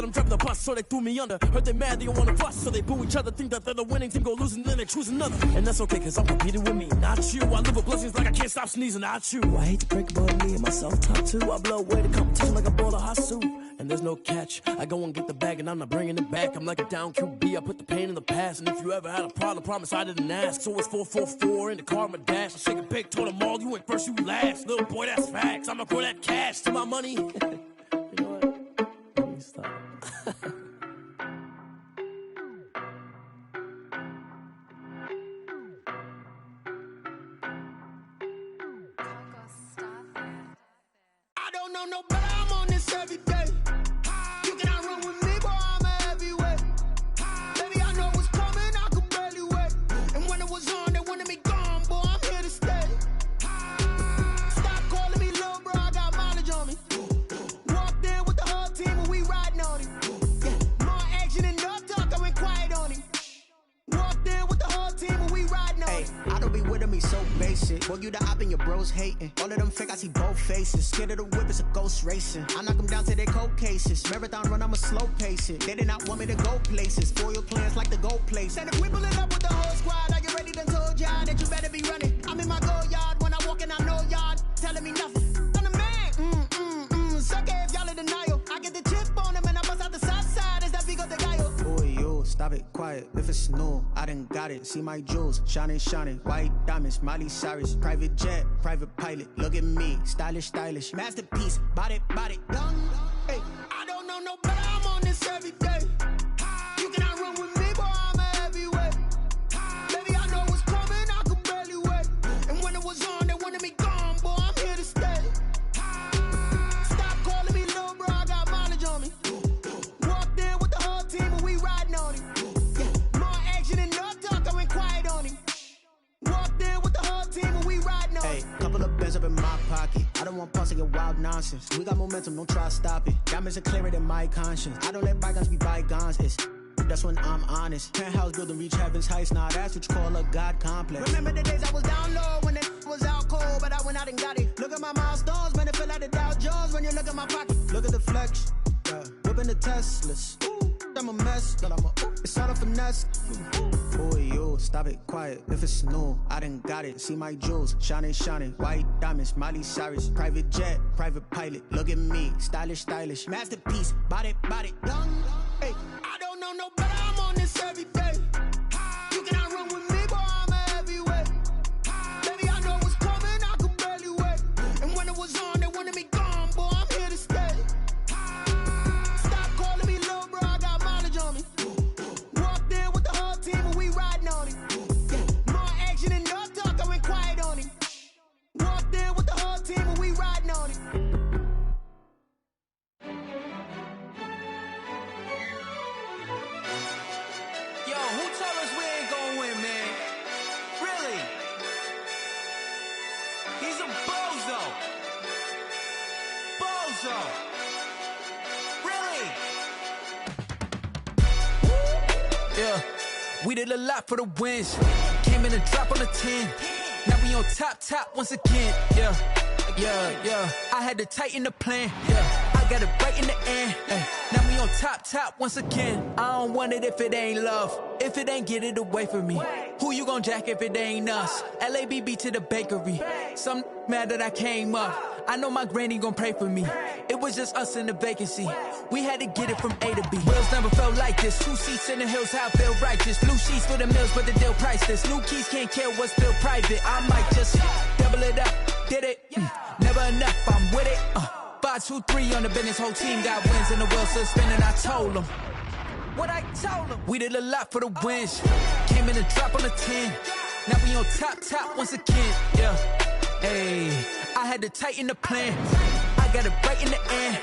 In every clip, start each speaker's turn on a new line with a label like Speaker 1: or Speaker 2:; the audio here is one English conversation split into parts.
Speaker 1: that I'm driving the bus, so they threw me under. Heard they mad, they don't wanna fuss, so they boo each other. Think that they're the winning team, go losing, then they choose another. And that's okay, cause I'm competing with me, not you. I live with blessings like I can't stop sneezing, not you. I hate to break it, but me and myself top two. I blow away the competition like a bowl of hot soup. And there's no catch, I go and get the bag and I'm not bringing it back. I'm like a down QB, I put the pain in the past. And if you ever had a problem, promise I didn't ask. So it's 444 in the car, my dash. I shake it big, told them all, you ain't first, you last. Little boy, that's facts, I'ma throw that cash to my money. You know what? Let me stop.
Speaker 2: I don't know no better, I'm on this every day. You cannot run with me, boy, I'm a heavyweight. Baby, I know what's coming, I could barely wait. And when it was on, they wanted me gone, boy, I'm here to stay. Stop calling me little bro, I got mileage on me. Walked in with the whole team and we riding on him. Yeah, more action and no talk, I went quiet on him. Walked in with the whole team and we riding on him.
Speaker 3: I don't be with me so basic. Boy, you the op and your bros hating. All of them fake, I see both faces. Scared of the whip, it's a ghost racing. I knock them down to their cold cases. Marathon run, I'ma slow pace it. They did not want me to go places. Foil plans like the go place. And if we pull it up with the whole squad, are you ready? Done told y'all that you better be running. I'm in my go yard. When I walk in, I know y'all telling me nothing. I'm the man. Suck it if y'all in denial. I get the chip on them and I bust out the south side. Is that Vigo de Gallo? Boy, yo, stop it, quiet. If it's new, I done got it. See my jewels, shining, shining. White diamonds, Miley Cyrus. Private jet, private pilot. Look at me, stylish, stylish. Masterpiece, body, done.
Speaker 2: Hey, I don't know no better, I'm on this every day. You cannot run with me, boy, I'm a heavyweight. Baby, I know what's coming, I could barely wait. And when it was on, they wanted me gone, boy, I'm here to stay. Stop calling me little bro, I got mileage on me. Walked in with the whole team and we riding on him. Yeah, more action and no talk, I went quiet on him. Walked in with the whole team and we riding on him.
Speaker 3: Hey, couple of bands up in my pocket. I don't want pause to get wild nonsense. We got momentum, don't try to stop it. Diamonds are clearer than my conscience. I don't let bygones be bygones. That's when I'm honest. Penthouse building, reach heaven's heights. Nah, that's what you call a God complex.
Speaker 2: Remember the days I was down low when it was out cold, but I went out and got it. Look at my milestones, man, it feel like the Dow Jones when you look at my pocket.
Speaker 3: Look at the flex, whipping the Teslas. I'm a mess, but it's all a finesse. Boy, yo, stop it, quiet. If it's new, I done got it. See my jewels, shining, shining. White diamonds, Miley Cyrus. Private jet, private pilot. Look at me, stylish, stylish. Masterpiece, body, done.
Speaker 2: Hey, I don't know no better, I'm on this every day. You cannot run with me, boy, I'm a heavyweight. Baby, I know what's coming, I could barely wait. And when it was on, they wanted me gone, boy, I'm here to stay. Stop calling me little bro, I got mileage on me. Walked in with the whole team and we riding on him. Yeah, more action and no talk, I went quiet on him. Walked in with the whole team and we riding on him.
Speaker 4: Yo, who told us we ain't gonna win, man? Really? He's a bozo. Bozo. Really? Yeah, we did a lot for the wins. Came in a drop on the 10. Now we on top once again. Yeah. I had to tighten the plan. Yeah, I got it right in the end. Now we on top once again. I don't want it if it ain't love. If it ain't, get it away from me. Who you gon' jack if it ain't us? LABB to the bakery. Some mad that I came up. I know my granny gon' pray for me. It was just us in the vacancy. We had to get it from A to B. Wheels never felt like this. 2 seats in the hills, how I feel righteous. Blue sheets for the mills, but the deal priceless. New keys can't care what's still private. I might just double it up. Did it? Never enough, I'm with it. 5, 2, 3 on the business. Whole team got wins and the wheels still spinning. I told them what I told them. We did a lot for the wins. Came in a drop on the 10. Now we on top once again. Yeah. Hey, I had to tighten the plan. I got it right in the end.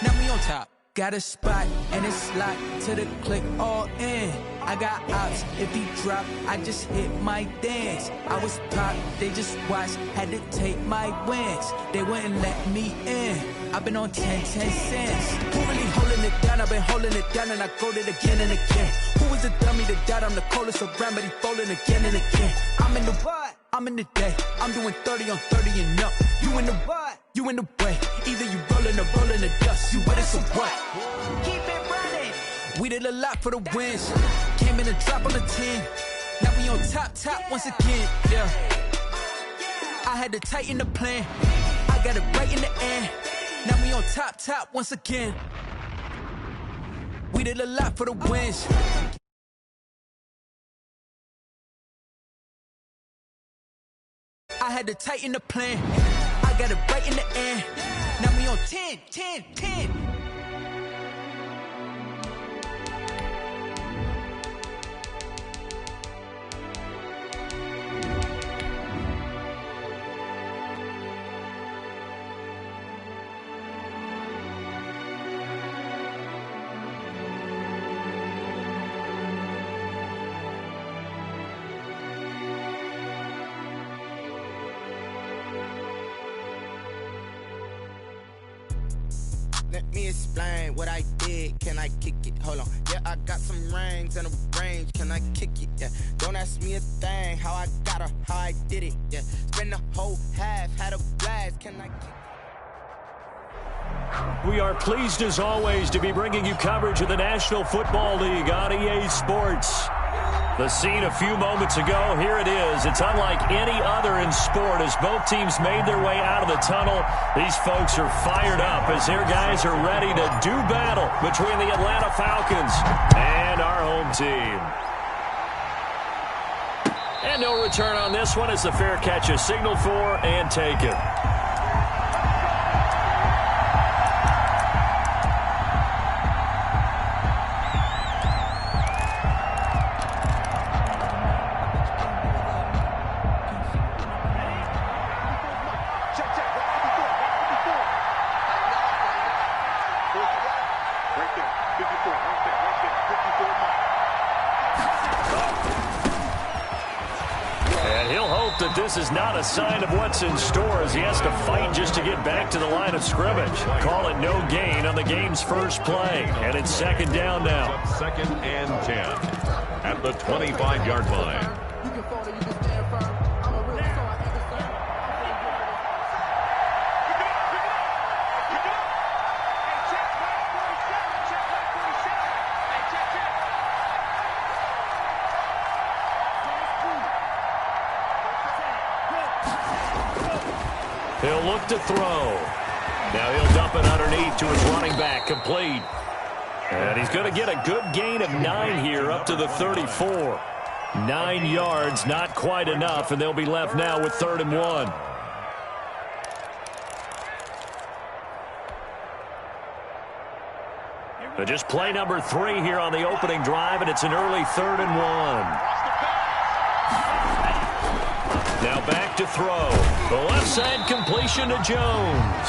Speaker 4: Now we on top. Got a spot and it's locked to the click all in. I got ops, if he drop, I just hit my dance. I was pop, they just watched, had to take my wins. They wouldn't let me in. I've been on 10 cents. Who really holding it down? I've been holding it down and I go it again and again. Who was the dummy that died? I'm the coldest around, but he folding again and again. I'm in the what? I'm in the day. I'm doing 30 on 30 and up. You in the what? You in the way. Either you rolling or rolling the dust. You with us or what?
Speaker 2: Keep it right.
Speaker 4: We did a lot for the wins. Came in and drop on the 10. Now we on top once again, yeah. I had to tighten the plan. I got it right in the end. Now we on top once again. We did a lot for the wins. I had to tighten the plan. I got it right in the end. Now we on 10.
Speaker 2: Let me explain what I did. Can I kick it? Hold on. Yeah, I got some rings and a range. Can I kick it? Yeah. Don't ask me a thing. How I got her, how I did it. Yeah. Spend the whole half, had a blast. Can I kick it?
Speaker 5: We are pleased as always to be bringing you coverage of the National Football League on EA Sports. The scene a few moments ago, here it is. It's unlike any other in sport as both teams made their way out of the tunnel. These folks are fired up as their guys are ready to do battle between the Atlanta Falcons and our home team. And no return on this one as the fair catch is signaled for and taken. That this is not a sign of what's in store as he has to fight just to get back to the line of scrimmage. Call it no gain on the game's first play, and it's second down now.
Speaker 6: Second and 10 at the 25-yard line.
Speaker 5: He'll look to throw. Now he'll dump it underneath to his running back, complete. And he's going to get a good gain of 9 here up to the 34. 9 yards, not quite enough, and they'll be left now with 3rd and 1. But just play number 3 here on the opening drive, and it's an early 3rd and 1. Now back to throw. The left side completion to Jones.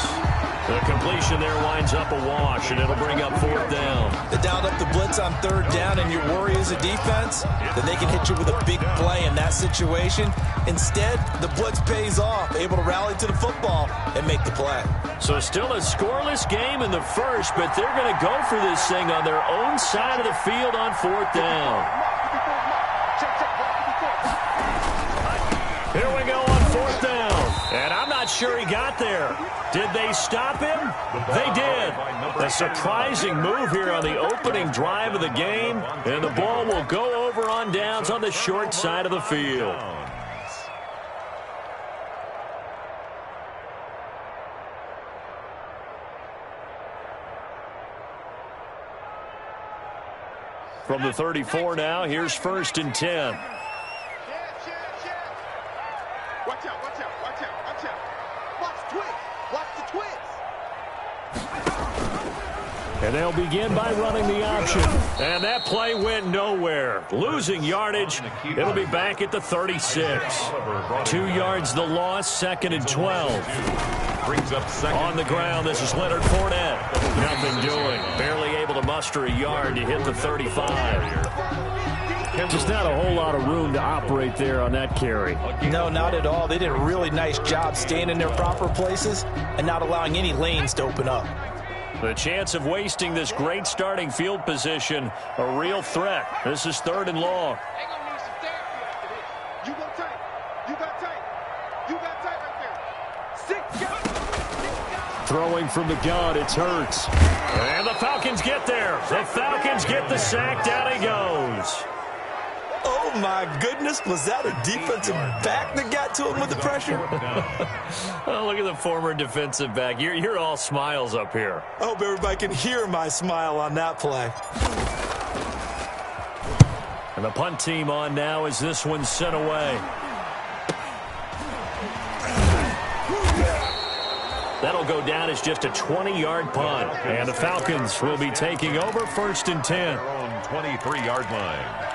Speaker 5: The completion there winds up a wash, and it'll bring up 4th down.
Speaker 7: They dialed up the blitz on 3rd down, and your worry as a defense that they can hit you with a big play in that situation. Instead, the blitz pays off, able to rally to the football and make the play.
Speaker 5: So still a scoreless game in the first, but they're going to go for this thing on their own side of the field on 4th down. Here we go on 4th down. And I'm not sure he got there. Did they stop him? They did. A surprising move here on the opening drive of the game. And the ball will go over on downs on the short side of the field. From the 34 now, here's 1st and 10.
Speaker 2: Watch out, watch out, watch out, watch out. Watch twist. Watch the twist.
Speaker 5: And they'll begin by running the option. And that play went nowhere. Losing yardage. It'll be back at the 36. 2 yards the loss, 2nd and 12.
Speaker 6: Brings up second.
Speaker 5: On the ground, this is Leonard Fournette. Nothing doing. Barely able to muster a yard to hit the 35. Just not a whole lot of room to operate there on that carry.
Speaker 7: No, not at all. They did a really nice job staying in their proper places and not allowing any lanes to open up.
Speaker 5: The chance of wasting this great starting field position, a real threat. This is 3rd and long.
Speaker 2: You go tight. You got tight. You got tight right there. 6 yards.
Speaker 5: Throwing from the gun, it's Hurts. And the Falcons get there. The Falcons get the sack. Down he goes.
Speaker 7: Oh, my goodness. Was that a defensive back that got to him with the pressure?
Speaker 5: Oh, look at the former defensive back. You're all smiles up here.
Speaker 7: I hope everybody can hear my smile on that play.
Speaker 5: And the punt team on now as this one's sent away. That'll go down as just a 20-yard punt. And the Falcons will be taking over 1st and 10.
Speaker 6: Their own 23-yard line.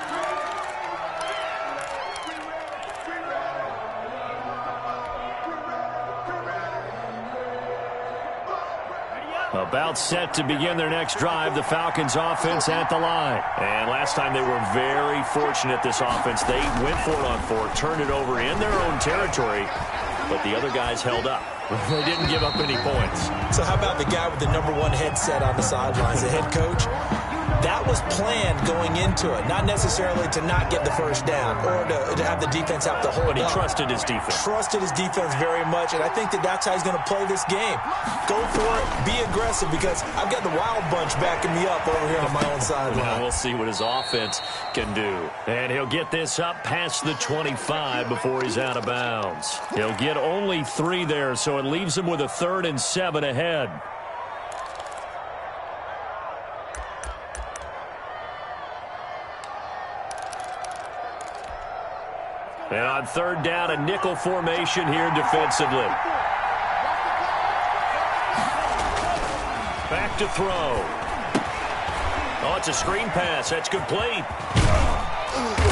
Speaker 5: About set to begin their next drive, the Falcons offense at the line. And last time they were very fortunate, this offense. They went for it on 4, turned it over in their own territory, but the other guys held up. They didn't give up any points.
Speaker 7: So how about the guy with the #1 headset on the sidelines, the head coach? That was planned going into it, not necessarily to not get the first down or to have the defense have to hold
Speaker 5: But he
Speaker 7: up.
Speaker 5: trusted his defense.
Speaker 7: Trusted his defense very much, and I think that's how he's going to play this game. Go for it, be aggressive, because I've got the wild bunch backing me up over here on my own sideline.
Speaker 5: Well, we'll see what his offense can do. And he'll get this up past the 25 before he's out of bounds. He'll get only 3 there, so it leaves him with a 3rd and 7 ahead. And on 3rd down, a nickel formation here defensively. Back to throw. Oh, it's a screen pass. That's complete.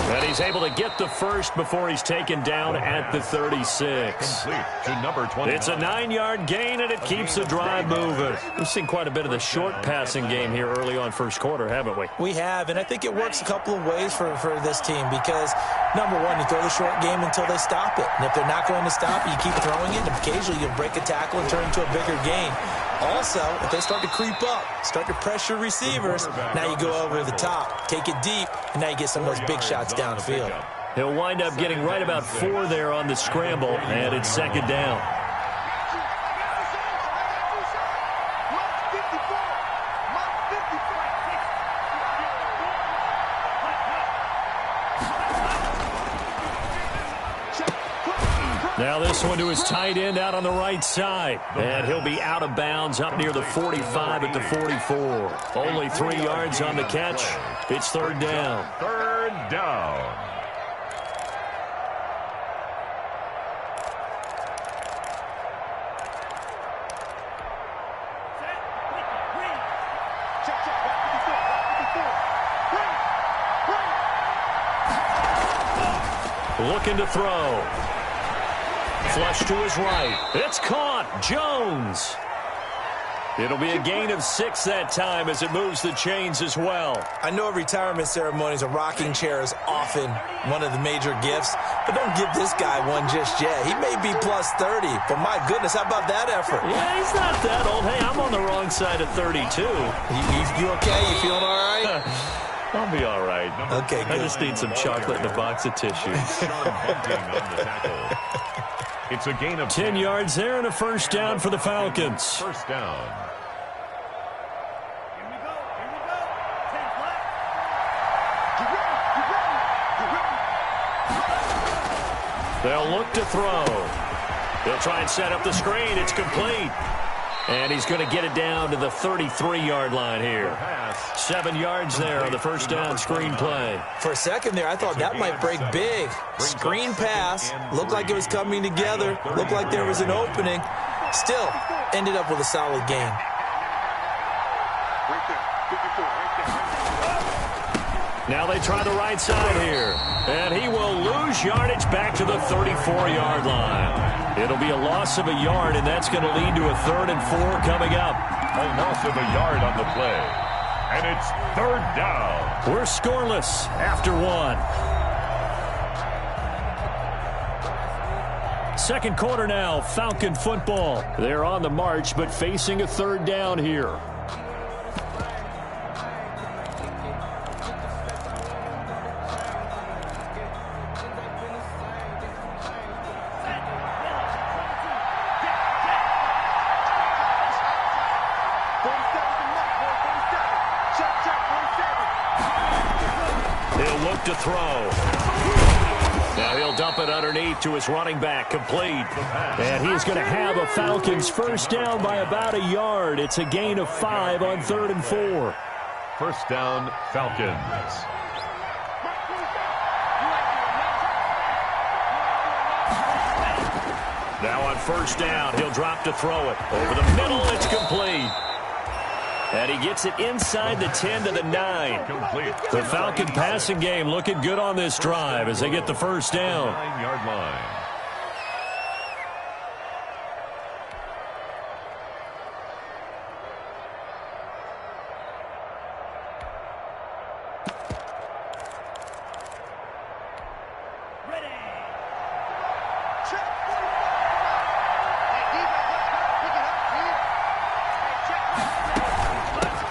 Speaker 5: And he's able to get the first before he's taken down at the 36.
Speaker 6: Complete to number 20.
Speaker 5: It's a 9-yard gain, and it keeps the drive moving. We've seen quite a bit of the short passing game here early on first quarter, haven't we?
Speaker 7: We have, and I think it works a couple of ways for this team because, #1, you throw the short game until they stop it. And if they're not going to stop it, you keep throwing it, and occasionally you'll break a tackle and turn it into a bigger gain. Also, if they start to creep up, start to pressure receivers, now you go over the top, take it deep, and now you get some of those big shots downfield.
Speaker 5: He'll wind up getting right about 4 there on the scramble, and it's 2nd down. Now this one to his tight end out on the right side. And he'll be out of bounds up near the 45 at the 44. Only 3 yards on the catch. It's 3rd down.
Speaker 6: 3rd down.
Speaker 5: Looking to throw. Flush to his right. It's caught. Jones. It'll be a gain of 6 that time as it moves the chains as well.
Speaker 7: I know at retirement ceremonies, a rocking chair is often one of the major gifts, but don't give this guy one just yet. He may be plus 30, but my goodness, how about that effort?
Speaker 5: Yeah, he's not that old. Hey, I'm on the wrong side of 32.
Speaker 7: You okay? You feeling all right?
Speaker 5: I'll be all right.
Speaker 7: Okay, good.
Speaker 5: I just need some chocolate and a box of tissues.
Speaker 6: It's a gain of
Speaker 5: 10 yards there and a 1st down for the Falcons.
Speaker 6: 1st down.
Speaker 5: They'll look to throw. They'll try and set up the screen. It's complete. And he's going to get it down to the 33-yard line here. 7 yards there on the 1st down screen play.
Speaker 7: For a second there, I thought that might break big. Screen pass. Looked like it was coming together. Looked like there was an opening. Still, ended up with a solid gain.
Speaker 5: Now they try the right side here. And he will lose yardage back to the 34-yard line. It'll be a loss of a yard, and that's going to lead to a 3rd and 4 coming up.
Speaker 6: A loss of a yard on the play. And it's 3rd down.
Speaker 5: We're scoreless after 1. 2nd quarter now, Falcon football. They're on the march, but facing a 3rd down here. He'll look to throw. Now he'll dump it underneath to his running back, complete.
Speaker 8: And he's going to have a Falcons first down by about a yard. It's a gain of 5 on 3rd and 4.
Speaker 6: First down, Falcons.
Speaker 5: Now on first down, he'll drop to throw it. Over the middle, it's complete. And he gets it inside the 10 to the 9.
Speaker 6: Complete.
Speaker 5: The Falcon passing game looking good on this drive as they get the first down.
Speaker 6: 9-yard line.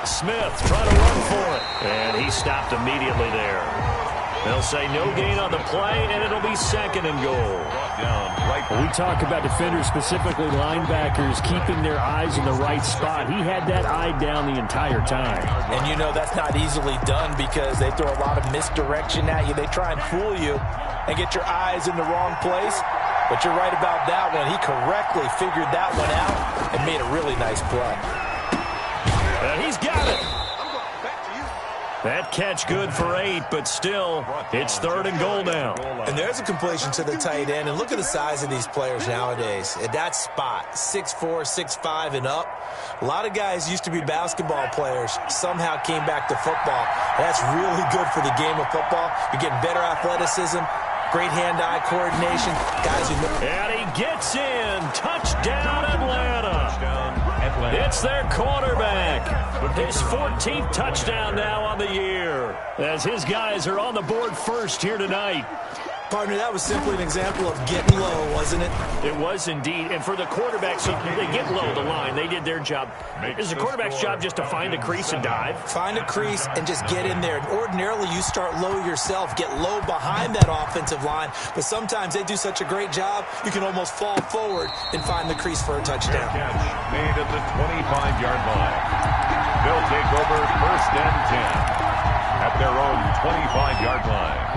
Speaker 5: Smith trying to run for it. And he stopped immediately there. They'll say no gain on the play, and it'll be 2nd and goal.
Speaker 8: We talk about defenders, specifically linebackers, keeping their eyes in the right spot. He had that eye down the entire time.
Speaker 7: And you know that's not easily done because they throw a lot of misdirection at you. They try and fool you and get your eyes in the wrong place. But you're right about that one. He correctly figured that one out and made a really nice play.
Speaker 5: And he's got it. That catch good for 8, but still, it's 3rd and goal now.
Speaker 7: And there's a completion to the tight end. And look at the size of these players nowadays. At that spot, 6'4", 6'5", and up. A lot of guys used to be basketball players, somehow came back to football. And that's really good for the game of football. You're getting better athleticism, great hand-eye coordination. Guys who know.
Speaker 5: And he gets in. Touchdown, Atlanta. It's their quarterback. His 14th touchdown now on the year, as his guys are on the board first here tonight.
Speaker 7: Partner, that was simply an example of getting low, wasn't it?
Speaker 5: It was indeed. And for the quarterbacks, they get low the line. They did their job. It's the quarterback's job just to find a crease and dive.
Speaker 7: Find a crease and just get in there. And ordinarily, you start low yourself, get low behind that offensive line. But sometimes they do such a great job, you can almost fall forward and find the crease for a touchdown.
Speaker 6: Catch made at the 25-yard line. They'll take over 1st and 10 at their own 25-yard line.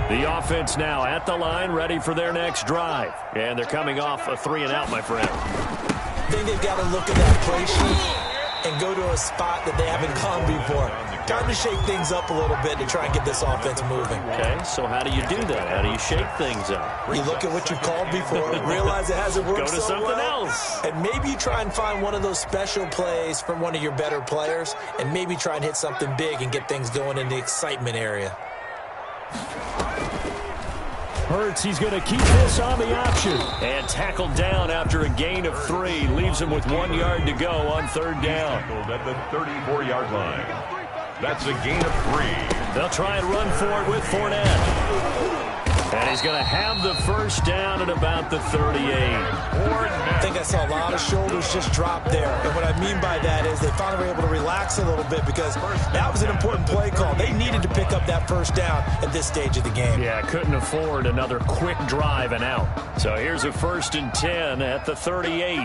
Speaker 5: The offense now at the line, ready for their next drive. And they're coming off a 3-and-out, my friend.
Speaker 7: I think they've got to look at that play sheet and go to a spot that they haven't gone before. Time to shake things up a little bit to try and get this offense moving.
Speaker 5: Okay, so how do you do that? How do you shake things up?
Speaker 7: You look at what you've called before, realize it hasn't worked
Speaker 5: Go to
Speaker 7: so
Speaker 5: something
Speaker 7: well,
Speaker 5: else.
Speaker 7: and maybe you try and find one of those special plays from one of your better players, and maybe try and hit something big and get things going in the excitement area.
Speaker 8: Hurts, he's going to keep this on the option.
Speaker 5: And tackled down after a gain of 3. Leaves him with 1 yard to go on 3rd down.
Speaker 6: At the 34-yard line. That's a gain of 3.
Speaker 5: They'll try and run for it with Fournette. And he's going to have the first down at about the 38.
Speaker 7: I think I saw a lot of shoulders just drop there. And what I mean by that is they finally were able to relax a little bit because that was an important play call. They needed to pick up that first down at this stage of the game.
Speaker 5: Yeah, couldn't afford another quick drive and out. So here's a 1st and 10 at the 38.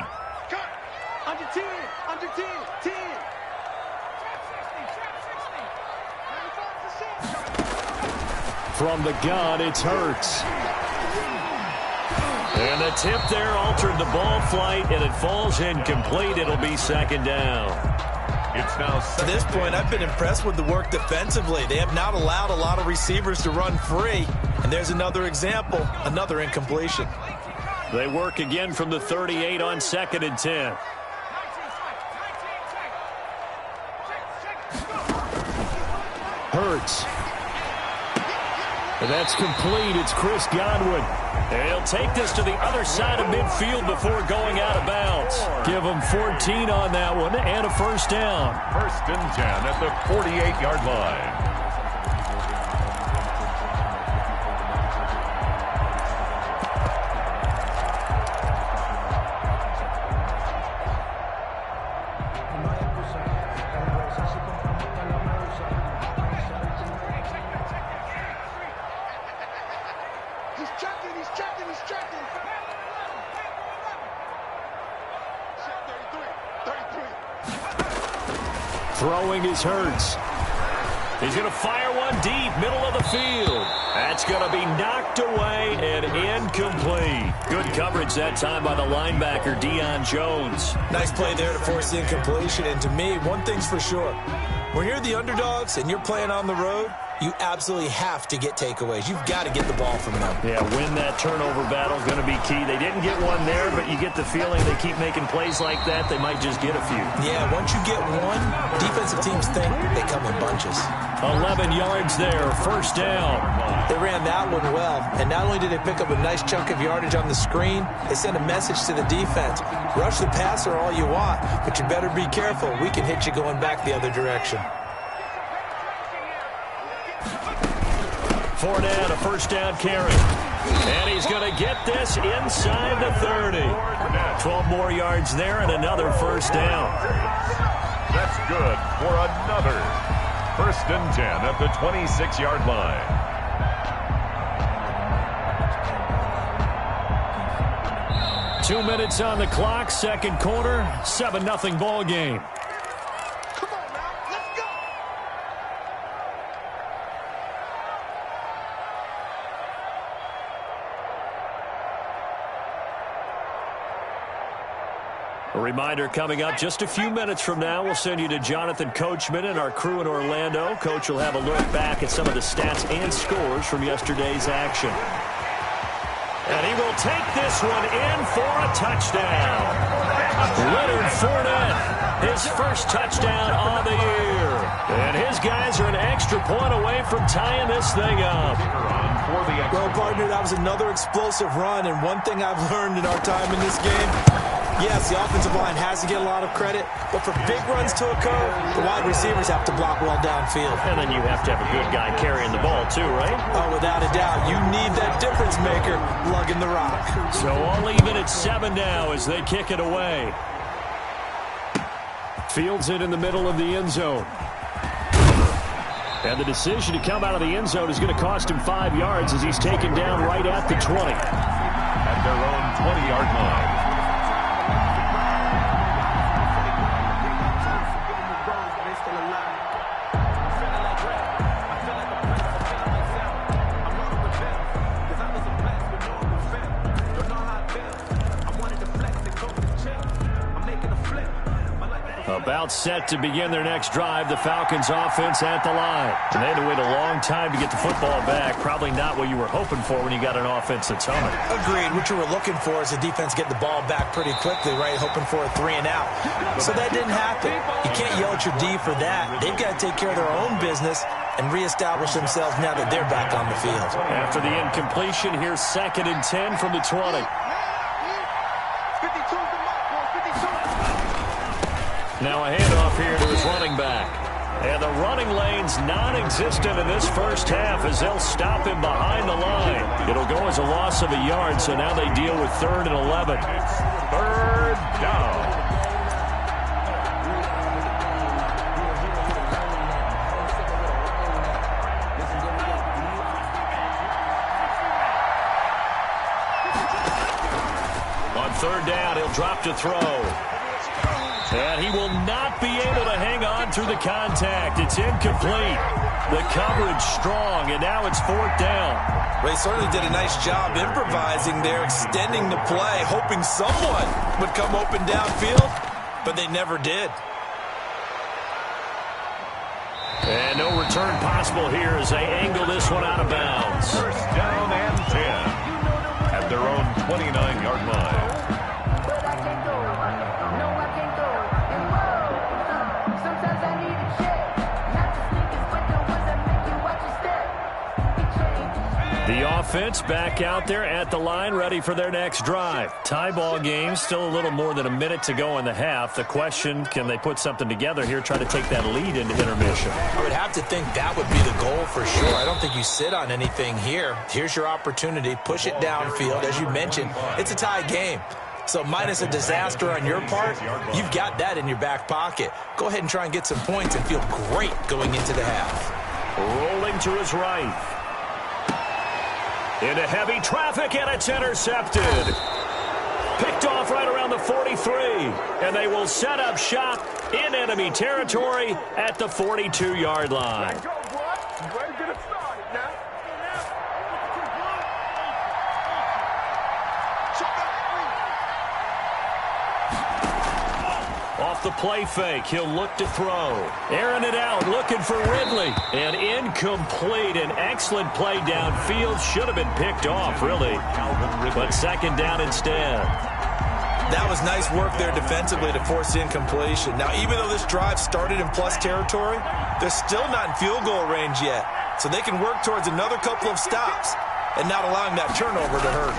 Speaker 2: Under 10, under 10, 10.
Speaker 8: From the gun, it's Hurts.
Speaker 5: And the tip there altered the ball flight, and it falls incomplete. It'll be 2nd down.
Speaker 6: It's now
Speaker 7: to this point, I've been impressed with the work defensively. They have not allowed a lot of receivers to run free. And there's another example, another incompletion.
Speaker 5: They work again from the 38 on 2nd and 10.
Speaker 8: Hurts. And that's complete. It's Chris Godwin.
Speaker 5: And he'll take this to the other side of midfield before going out of bounds.
Speaker 8: Give him 14 on that one and a first down.
Speaker 6: 1st and 10 at the 48-yard line.
Speaker 5: Throwing is Hurts. He's going to fire one deep, middle of the field. That's going to be knocked away and incomplete. Good coverage that time by the linebacker, Deion Jones.
Speaker 7: Nice play there to force the incompletion. And to me, one thing's for sure. When you're the underdogs and you're playing on the road, you absolutely have to get takeaways. You've got to get the ball from them.
Speaker 5: Yeah, win that turnover battle is going to be key. They didn't get one there, but you get the feeling they keep making plays like that, they might just get a few.
Speaker 7: Yeah, once you get one, defensive teams think they come in bunches.
Speaker 5: 11 yards there, first down.
Speaker 7: They ran that one well, and not only did they pick up a nice chunk of yardage on the screen, they sent a message to the defense. Rush the passer all you want, but you better be careful. We can hit you going back the other direction.
Speaker 5: Fournette, a first down carry. And he's going to get this inside the 30. 12 more yards there and another first down.
Speaker 6: That's good for another. First and 10 at the 26-yard line.
Speaker 5: Two minutes on the clock, second quarter, 7-0 ball game. A reminder coming up just a few minutes from now, we'll send you to Jonathan Coachman and our crew in Orlando. Coach will have a look back at some of the stats and scores from yesterday's action. And he will take this one in for a touchdown. Leonard Fournette, his first touchdown on the year. And his guys are an extra point away from tying this thing up.
Speaker 7: Well, partner, that was another explosive run, and one thing I've learned in our time in this game, yes, the offensive line has to get a lot of credit, but for big runs to occur, the wide receivers have to block well downfield.
Speaker 5: And then you have to have a good guy carrying the ball too, right?
Speaker 7: Oh, without a doubt. You need that difference maker lugging the rock.
Speaker 5: So all even at 7 now as they kick it away. Fields it in the middle of the end zone. And the decision to come out of the end zone is going to cost him 5 yards as he's taken down right at the 20.
Speaker 6: At their own 20-yard line.
Speaker 5: About set to begin their next drive, the Falcons offense at the line. And they had to wait a long time to get the football back. Probably not what you were hoping for when you got an offense that's humming.
Speaker 7: Agreed. What you were looking for is the defense get the ball back pretty quickly, right? Hoping for a 3 and out. So that didn't happen. You can't yell at your D for that. They've got to take care of their own business and reestablish themselves now that they're back on the field.
Speaker 5: After the incompletion, here's 2nd and 10 from the 20. Now a handoff here to his running back. And the running lane's non-existent in this first half as they'll stop him behind the line. It'll go as a loss of a yard, so now they deal with 3rd and 11.
Speaker 6: Third down.
Speaker 5: On 3rd down, he'll drop to throw. And he will not be able to hang on through the contact. It's incomplete. The coverage strong, and now it's 4th down.
Speaker 7: Ray certainly did a nice job improvising there, extending the play, hoping someone would come open downfield, but they never did.
Speaker 5: And no return possible here as they angle this one out of bounds.
Speaker 6: First down and 10 at their own 29-yard line.
Speaker 5: The offense back out there at the line, ready for their next drive. Tie ball game, still a little more than a minute to go in the half. The question, can they put something together here, try to take that lead into intermission?
Speaker 7: I would have to think that would be the goal for sure. I don't think you sit on anything here. Here's your opportunity. Push it downfield. As you mentioned, it's a tie game. So minus a disaster on your part, you've got that in your back pocket. Go ahead and try and get some points and feel great going into the half.
Speaker 5: Rolling to his right. Into heavy traffic, and it's intercepted. Picked off right around the 43. And they will set up shop in enemy territory at the 42-yard line. Off the play fake, he'll look to throw. Airing it out, looking for Ridley. And incomplete. An excellent play downfield. Should have been picked off, really. But second down instead.
Speaker 7: That was nice work there defensively to force incompletion. Now, even though this drive started in plus territory, they're still not in field goal range yet. So they can work towards another couple of stops and not allowing that turnover to hurt.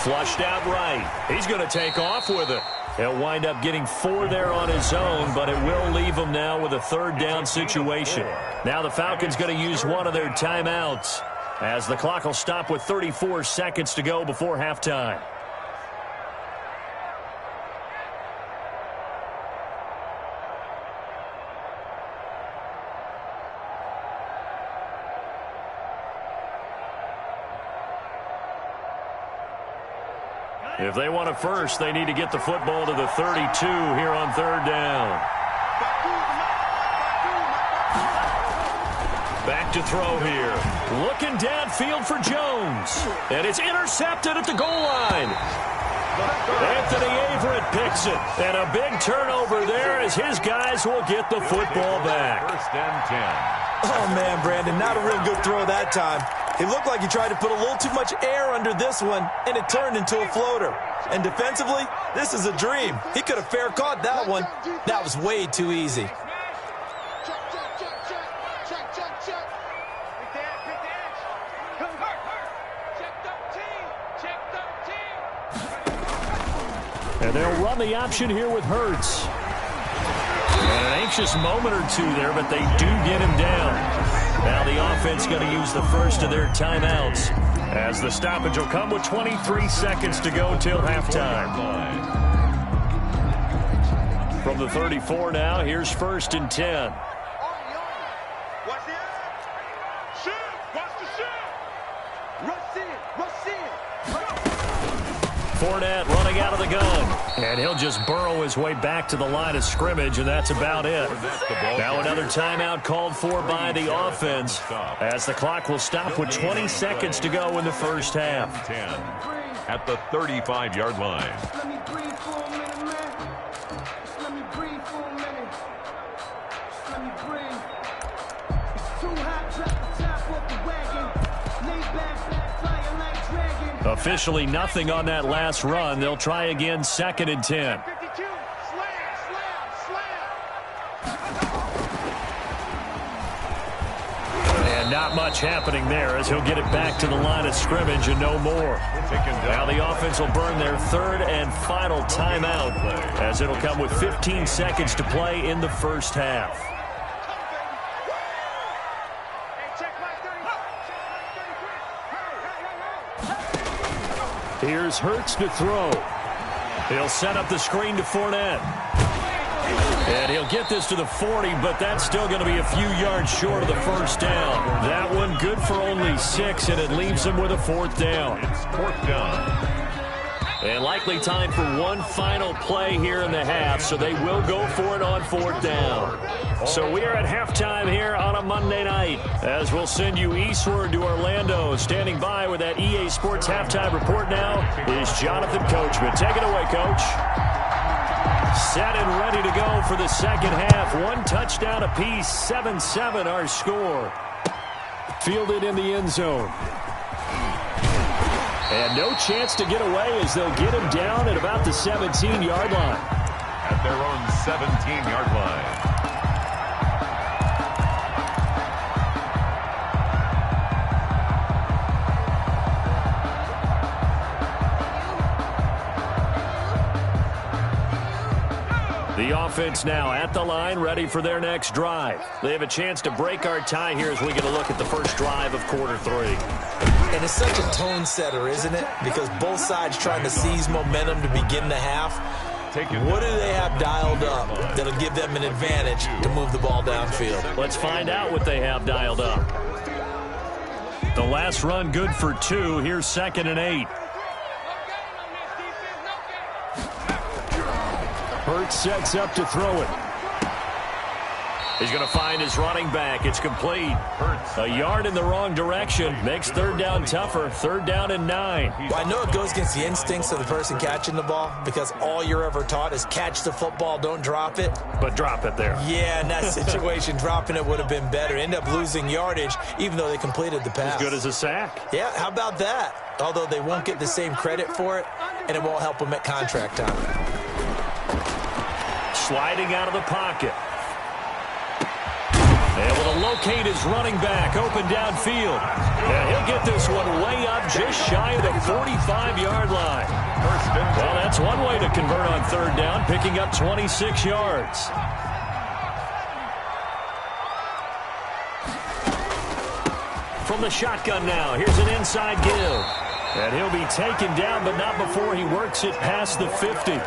Speaker 5: Flushed out right. He's going to take off with it. He'll wind up getting 4 there on his own, but it will leave him now with a third down situation. Now the Falcons going to use one of their timeouts as the clock will stop with 34 seconds to go before halftime. If they want it first, they need to get the football to the 32 here on third down. Back to throw here. Looking downfield for Jones. And it's intercepted at the goal line. Anthony Averett picks it. And a big turnover there as his guys will get the football back.
Speaker 6: First and 10.
Speaker 7: Oh, man, Brandon, not a real good throw that time. It looked like he tried to put a little too much air under this one, and it turned into a floater. And defensively, this is a dream. He could have fair caught that one. That was way too easy.
Speaker 5: And they'll run the option here with Hurts. And an anxious moment or two there, but they do get him down. Now the offense going to use the first of their timeouts as the stoppage will come with 23 seconds to go till halftime. From the 34 now, here's first and 10. Fournette running out of the gun. And he'll just burrow his way back to the line of scrimmage, and that's about it. Now another timeout called for by the offense as the clock will stop with 20 seconds to go in the first half.
Speaker 6: 10 at the 35-yard line.
Speaker 2: Let me breathe for a minute, man. Just let me breathe for a minute. Just let me breathe. It's too hot, drop the top off the wagon. Lay back, fire like dragon.
Speaker 5: Officially nothing on that last run. They'll try again, second and 10. And not much happening there as he'll get it back to the line of scrimmage and no more. Now the offense will burn their third and final timeout as it'll come with 15 seconds to play in the first half. Here's Hurts to throw. He'll set up the screen to Fournette. And he'll get this to the 40, but that's still going to be a few yards short of the first down. That one good for only 6, and it leaves him with a fourth down.
Speaker 6: It's fourth down.
Speaker 5: And likely time for one final play here in the half, so they will go for it on fourth down. So we are at halftime here on a Monday night, as we'll send you eastward to Orlando. Standing by with that EA Sports halftime report now is Jonathan Coachman. Take it away, Coach. Set and ready to go for the second half. One touchdown apiece, 7-7 our score. Fielded in the end zone. And no chance to get away as they'll get him down at about the 17-yard line.
Speaker 6: At their own 17-yard line.
Speaker 5: The offense now at the line, ready for their next drive. They have a chance to break our tie here as we get a look at the first drive of quarter 3.
Speaker 7: And it's such a tone setter, isn't it? Because both sides trying to seize momentum to begin the half. What do they have dialed up that'll give them an advantage to move the ball downfield?
Speaker 5: Let's find out what they have dialed up. The last run good for 2. Here's second and 8. Hurts sets up to throw it. He's going to find his running back. It's complete. A yard in the wrong direction. Makes third down tougher. Third down and 9.
Speaker 7: Well, I know it goes against the instincts of the person catching the ball because all you're ever taught is catch the football, don't drop it.
Speaker 5: But drop it there.
Speaker 7: Yeah, in that situation, dropping it would have been better. End up losing yardage even though they completed the pass.
Speaker 5: As good as a sack.
Speaker 7: Yeah, how about that? Although they won't get the same credit for it, and it won't help them at contract time.
Speaker 5: Sliding out of the pocket. Able to locate his running back open downfield. And he'll get this one way up just shy of the 45-yard line. Well, that's one way to convert on third down, picking up 26 yards. From the shotgun now, here's an inside give. And he'll be taken down, but not before he works it past the 50.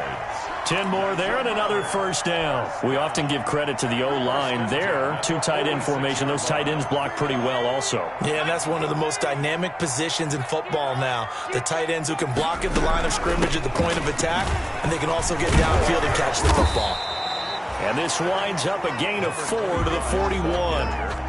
Speaker 5: 10 more there and another first down. We often give credit to the O-line there. 2 tight end formation. Those tight ends block pretty well also.
Speaker 7: Yeah, and that's one of the most dynamic positions in football now. The tight ends who can block at the line of scrimmage at the point of attack, and they can also get downfield and catch the football.
Speaker 5: And this winds up a gain of 4 to the 41.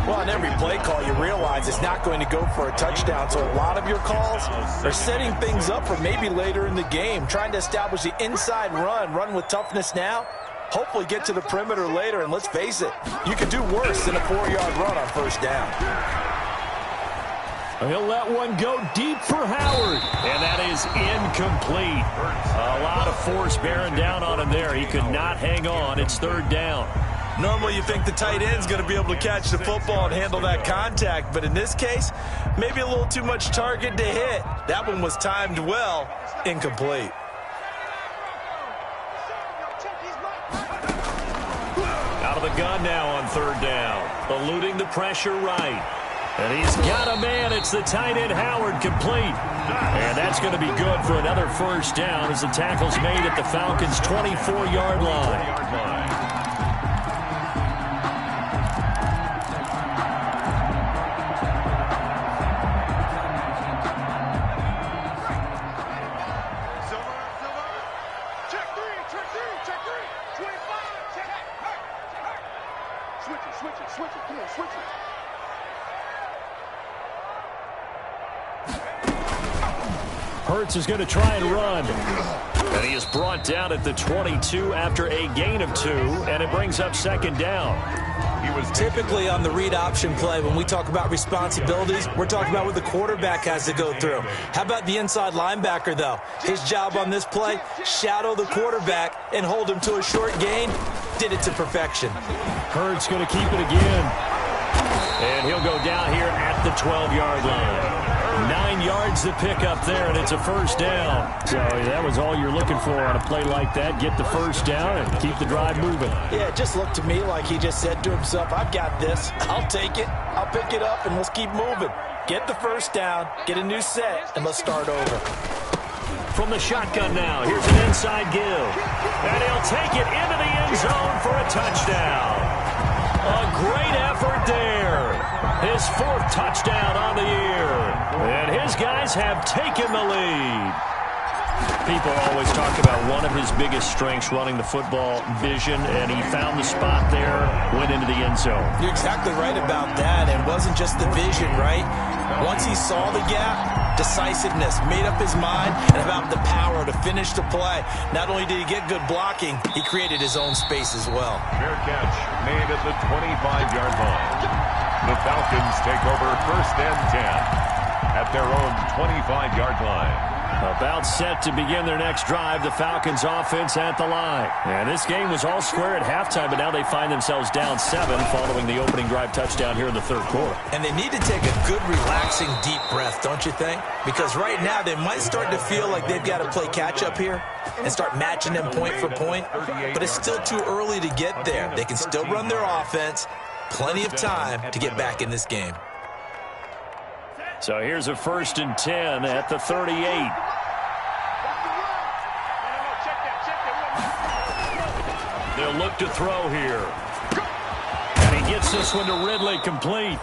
Speaker 7: Well, on every play call, you realize it's not going to go for a touchdown, so a lot of your calls are setting things up for maybe later in the game, trying to establish the inside run with toughness now, hopefully get to the perimeter later, and let's face it, you could do worse than a 4-yard run on first down.
Speaker 5: He'll let one go deep for Howard, and that is incomplete. A lot of force bearing down on him there. He could not hang on. It's third down.
Speaker 7: Normally you think the tight end's going to be able to catch the football and handle that contact, but in this case, maybe a little too much target to hit. That one was timed well, incomplete.
Speaker 5: Out of the gun now on third down, eluding the pressure right. And he's got a man. It's the tight end Howard, complete. And that's going to be good for another first down as the tackle's made at the Falcons' 24-yard line. Hurts is going to try and run. And he is brought down at the 22 after a gain of 2, and it brings up second down.
Speaker 7: He was typically on the read option play. When we talk about responsibilities, we're talking about what the quarterback has to go through. How about the inside linebacker, though? His job on this play, shadow the quarterback and hold him to a short gain. Did it to perfection.
Speaker 5: Hurts going to keep it again. And he'll go down here at the 12-yard line. 9 yards to pick up there, and it's a first down. So that was all you're looking for on a play like that. Get the first down and keep the drive moving.
Speaker 7: Yeah, it just looked to me like he just said to himself, I've got this. I'll take it. I'll pick it up, and let's keep moving. Get the first down, get a new set, and let's start over.
Speaker 5: From the shotgun now, here's an inside give. And he'll take it into the end zone for a touchdown. A great effort there. His 4th touchdown on the year. And his guys have taken the lead. People always talk about one of his biggest strengths, running the football, vision, and he found the spot there, went into the end zone.
Speaker 7: You're exactly right about that. It wasn't just the vision, right? Once he saw the gap, decisiveness, made up his mind, and about the power to finish the play. Not only did he get good blocking, he created his own space as well.
Speaker 6: Fair catch made at the 25-yard line. The Falcons take over first and 10 at their own 25-yard line.
Speaker 5: About set to begin their next drive, the Falcons offense at the line. And this game was all square at halftime, but now they find themselves down 7 following the opening drive touchdown here in the third quarter.
Speaker 7: And they need to take a good, relaxing, deep breath, don't you think? Because right now they might start to feel like they've got to play catch-up here and start matching them point for point. But it's still too early to get there. They can still run their offense. Plenty of time to get back in this game.
Speaker 5: So here's a first and 10 at the 38. They'll look to throw here. And he gets this one to Ridley, complete.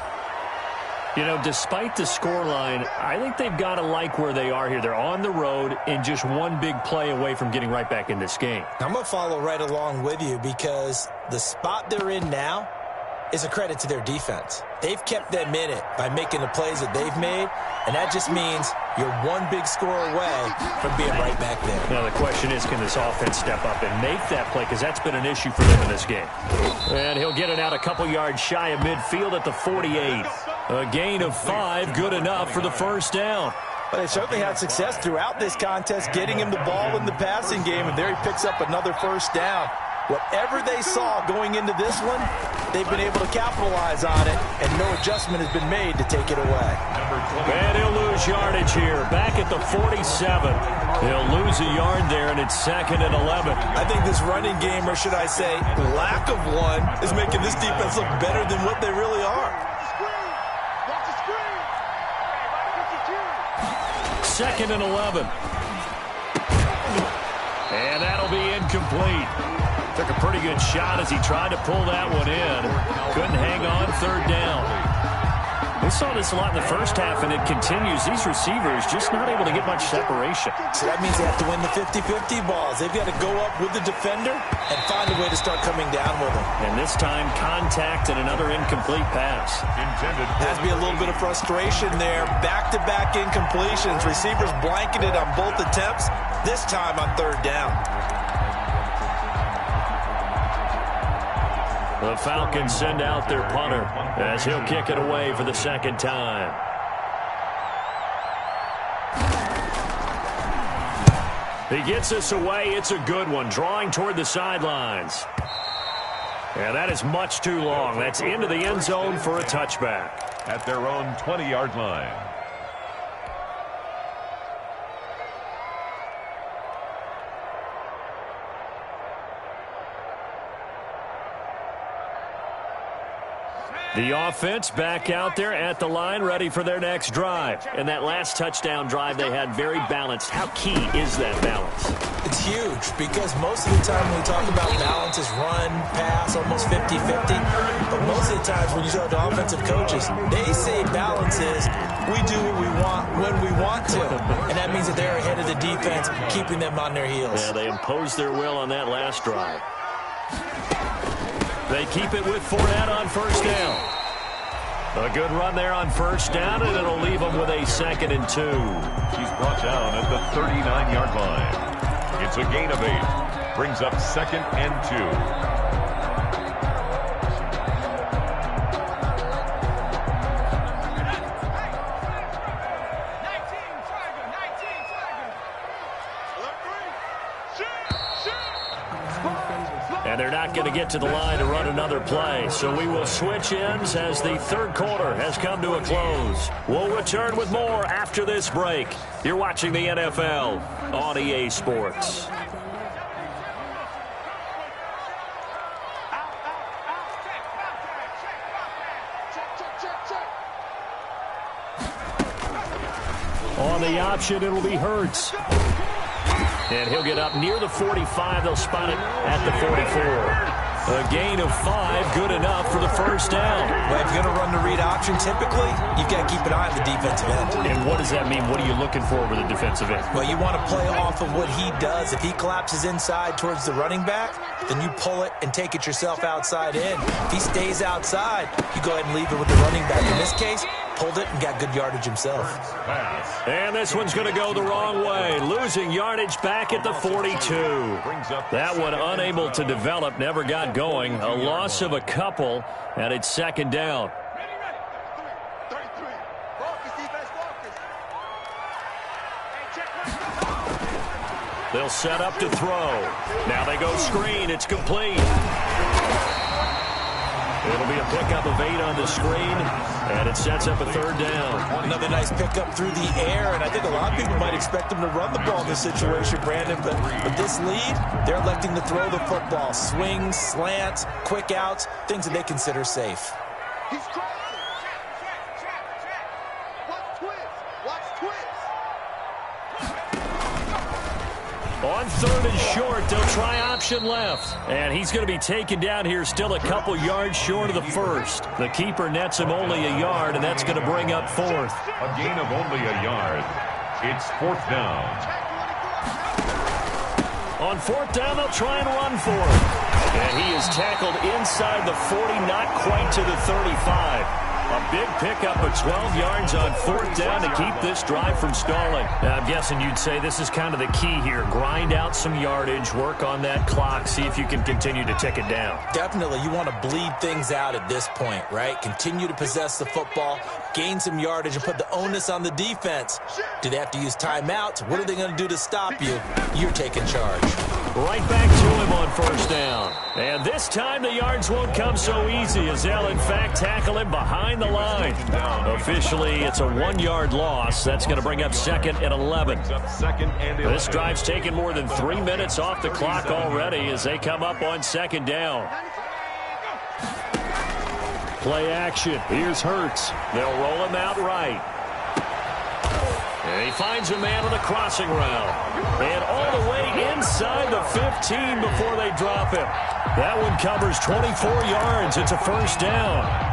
Speaker 5: You know, despite the scoreline, I think they've got to like where they are here. They're on the road and just one big play away from getting right back in this game.
Speaker 7: I'm going to follow right along with you because the spot they're in now is a credit to their defense. They've kept them in it by making the plays that they've made, and that just means you're one big score away from being right back there.
Speaker 5: Now, the question is, can this offense step up and make that play? Because that's been an issue for them in this game. And he'll get it out a couple yards shy of midfield at the 48. A gain of 5, good enough for the first down.
Speaker 7: But they certainly had success throughout this contest, getting him the ball in the passing game, and there he picks up another first down. Whatever they saw going into this one, they've been able to capitalize on it, and no adjustment has been made to take it away.
Speaker 5: And he'll lose yardage here, back at the 47. He'll lose a yard there, and it's 2nd and 11.
Speaker 7: I think this running game, or should I say lack of one, is making this defense look better than what they really are.
Speaker 5: 2nd and 11. And that'll be incomplete. Took a pretty good shot as he tried to pull that one in. Couldn't hang on, 3rd down. We saw this a lot in the first half, and it continues. These receivers just not able to get much separation.
Speaker 7: So that means they have to win the 50-50 balls. They've got to go up with the defender and find a way to start coming down with them.
Speaker 5: And this time, contact and another incomplete pass.
Speaker 7: Has to be a little bit of frustration there. Back-to-back incompletions. Receivers blanketed on both attempts, this time on 3rd down.
Speaker 5: The Falcons send out their punter as he'll kick it away for the 2nd time. He gets us away. It's a good one, drawing toward the sidelines. And that is much too long. That's into the end zone for a touchback.
Speaker 6: At their own 20-yard line.
Speaker 5: The offense back out there at the line, ready for their next drive. And that last touchdown drive they had very balanced. How key is that balance?
Speaker 7: It's huge because most of the time when we talk about balance is run, pass, almost 50-50. But most of the times when you talk to offensive coaches, they say balance is we do what we want when we want to. And that means that they're ahead of the defense, keeping them on their heels.
Speaker 5: Yeah, they imposed their will on that last drive. They keep it with Fournette on 1st down. A good run there on 1st down, and it'll leave them with a 2nd and 2.
Speaker 6: He's brought down at the 39-yard line. It's a gain of 8. Brings up 2nd and 2.
Speaker 5: And they're not going to get to the line to run another play. So we will switch ends as the 3rd quarter has come to a close. We'll return with more after this break. You're watching the NFL on EA Sports. On the option, it'll be Hurts. And he'll get up near the 45. They'll spot it at the 44. A gain of 5, good enough for the 1st down.
Speaker 7: Well, if you're going to run the read option, typically, you've got to keep an eye on the defensive end.
Speaker 5: And what does that mean? What are you looking for with the defensive end?
Speaker 7: Well, you want to play off of what he does. If he collapses inside towards the running back, then you pull it and take it yourself outside in. If he stays outside, you go ahead and leave it with the running back. In this case, pulled it and got good yardage himself.
Speaker 5: And this one's going to go the wrong way. Losing yardage back at the 42. That one unable to develop, never got going. A loss of a couple, and it's 2nd down. They'll set up to throw. Now they go screen. It's complete. It'll be a pickup of 8 on the screen, and it sets up a 3rd down.
Speaker 7: Another nice pickup through the air, and I think a lot of people might expect him to run the ball in this situation, Brandon, but with this lead, they're electing to throw the football. Swings, slants, quick outs, things that they consider safe.
Speaker 2: He's crossing. Check. Watch twist.
Speaker 5: On On 3rd and short, they'll try option left. And he's going to be taken down here still a couple yards short of the first. The keeper nets him only a yard, and that's going to bring up 4th.
Speaker 6: A gain of only a yard. It's 4th down.
Speaker 5: On 4th down, they'll try and run for him. And he is tackled inside the 40, not quite to the 35. A big pickup of 12 yards on 4th down to keep this drive from stalling. Now, I'm guessing you'd say this is kind of the key here. Grind out some yardage, work on that clock, see if you can continue to tick it down.
Speaker 7: Definitely. You want to bleed things out at this point, right? Continue to possess the football, gain some yardage, and put the onus on the defense. Do they have to use timeouts? What are they going to do to stop you? You're taking charge.
Speaker 5: Right back to him on 1st down. And this time the yards won't come so easy as they'll, in fact, tackle him behind the line. Officially, it's a 1-yard loss. That's going to bring up 2nd and 11. This drive's taken more than 3 minutes off the clock already as they come up on 2nd down. Play action. Here's Hurts. They'll roll him out right. And he finds a man on the crossing route. And all the way inside the 15 before they drop him. That one covers 24 yards. It's a 1st down.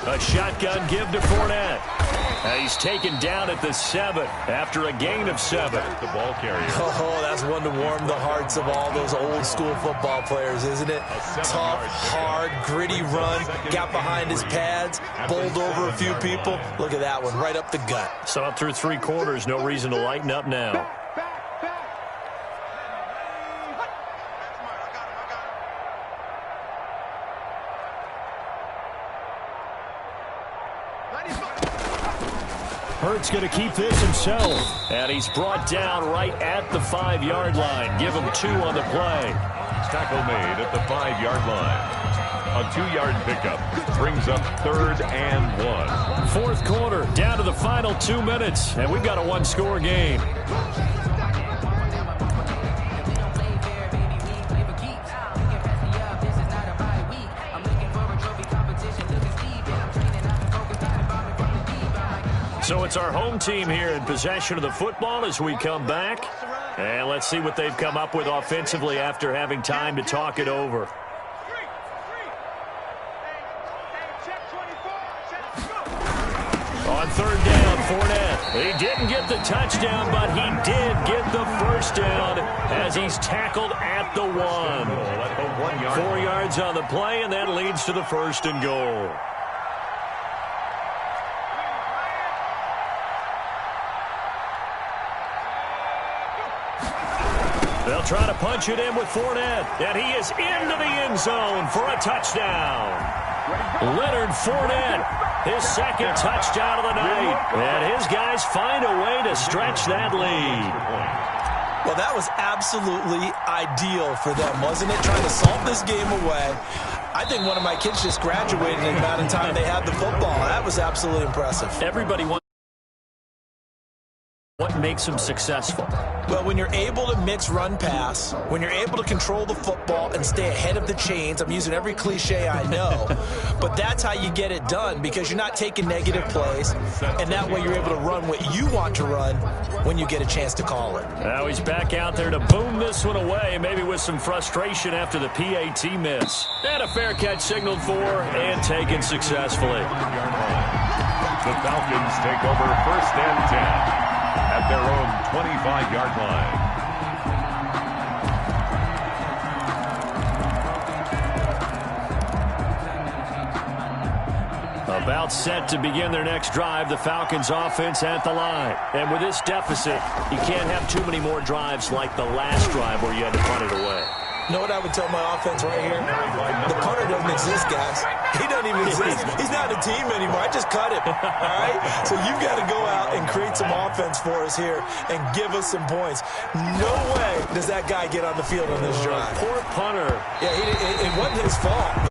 Speaker 5: A shotgun give to Fournette. He's taken down at the 7 after a gain of 7.
Speaker 6: The ball carrier.
Speaker 7: Oh, that's one to warm the hearts of all those old-school football players, isn't it? Tough, hard, gritty run. Got behind his pads, bowled over a few people. Look at that one, right up the gut.
Speaker 5: So up through 3 quarters, no reason to lighten up now. Hurts going to keep this himself. And he's brought down right at the 5-yard line. Give him 2 on the play.
Speaker 6: Tackle made at the 5-yard line. A 2-yard pickup brings up 3rd and 1.
Speaker 5: 4th quarter, down to the final 2 minutes. And we've got a 1-score game. So it's our home team here in possession of the football as we come back. And let's see what they've come up with offensively after having time to talk it over. On 3rd down, Fournette. He didn't get the touchdown, but he did get the 1st down as he's tackled at the 1. 4 yards on the play, and that leads to the 1st and goal. They'll try to punch it in with Fournette, and he is into the end zone for a touchdown. Leonard Fournette, his 2nd touchdown of the night, and his guys find a way to stretch that lead.
Speaker 7: Well, that was absolutely ideal for them, wasn't it? Trying to salt this game away. I think one of my kids just graduated in the amount of time they had the football. That was absolutely impressive.
Speaker 5: Everybody wants what makes them successful.
Speaker 7: Well, when you're able to mix run-pass, when you're able to control the football and stay ahead of the chains, I'm using every cliche I know, but that's how you get it done because you're not taking negative plays, and that way you're able to run what you want to run when you get a chance to call it.
Speaker 5: Now he's back out there to boom this one away, maybe with some frustration after the PAT miss. And a fair catch signaled for and taken successfully.
Speaker 6: The Falcons take over 1st and 10. At their own 25-yard
Speaker 5: line. About set to begin their next drive, the Falcons offense at the line. And with this deficit, you can't have too many more drives like the last drive where you had to punt it away.
Speaker 7: You know what I would tell my offense right here? The punter doesn't exist, guys. He doesn't even exist. He's not a team anymore. I just cut him. All right? So you've got to go out and create some offense for us here and give us some points. No way does that guy get on the field on this drive.
Speaker 5: Poor punter.
Speaker 7: Yeah, it wasn't his fault.